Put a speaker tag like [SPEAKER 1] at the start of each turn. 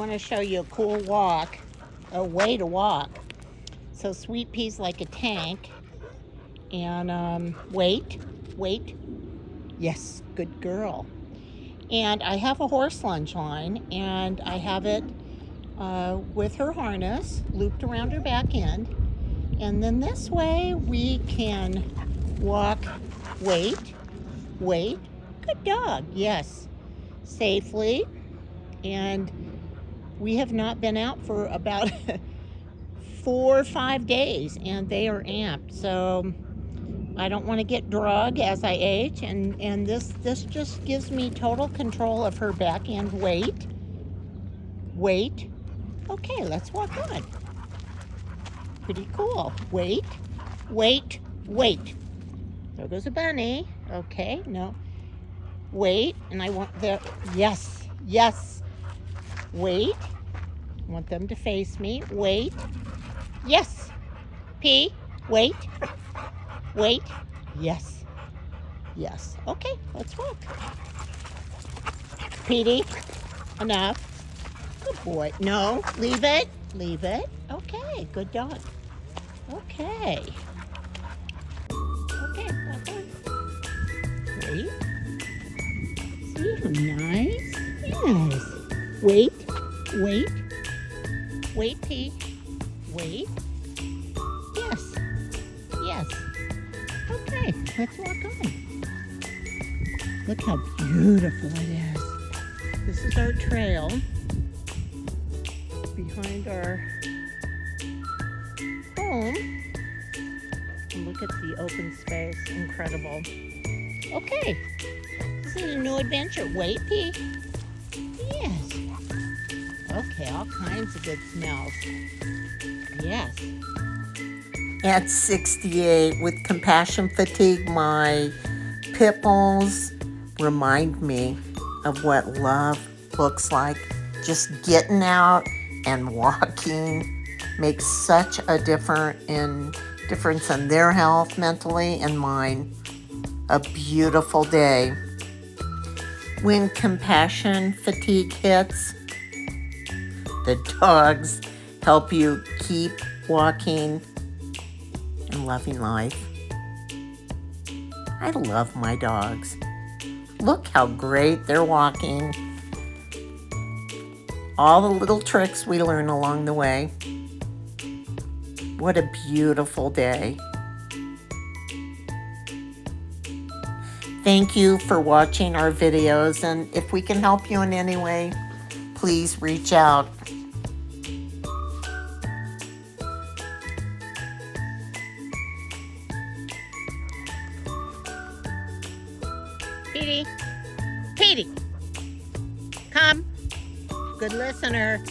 [SPEAKER 1] want to show you a cool walk, a way to walk. So Sweet Pea's like a tank. And wait. Yes, good girl. And I have a horse lunge line, and I have it with her harness looped around her back end. And then this way we can walk, wait, good dog, yes, safely. And we have not been out for about 4 or 5 days, and they are amped. So I don't want to get drug as I age, and this just gives me total control of her back end. Wait. Okay, let's walk on. Pretty cool. Wait. There goes a bunny. Okay, no. Wait, and I want the, yes. Wait. I want them to face me. Wait. Yes. P. Wait. Yes. Okay, let's walk. Petey, enough. Good boy. No, leave it. Okay, good dog. Okay, walk on. Wait. See how nice? Yes. Wait, P. Wait. Yes. Okay, let's walk on. Look how beautiful it is. This is our trail behind our home. And look at the open space, incredible. Okay, this is a new adventure. Wait, P. Yes. Okay, all kinds of good smells. Yes. At 68 with compassion fatigue, my pit bulls remind me of what love looks like. Just getting out and walking makes such a difference in their health mentally and mine. A beautiful day. When compassion fatigue hits, the dogs help you keep walking and loving life. I love my dogs. Look how great they're walking. All the little tricks we learn along the way. What a beautiful day. Thank you for watching our videos, and if we can help you in any way, please reach out. Petey, come. Good listener.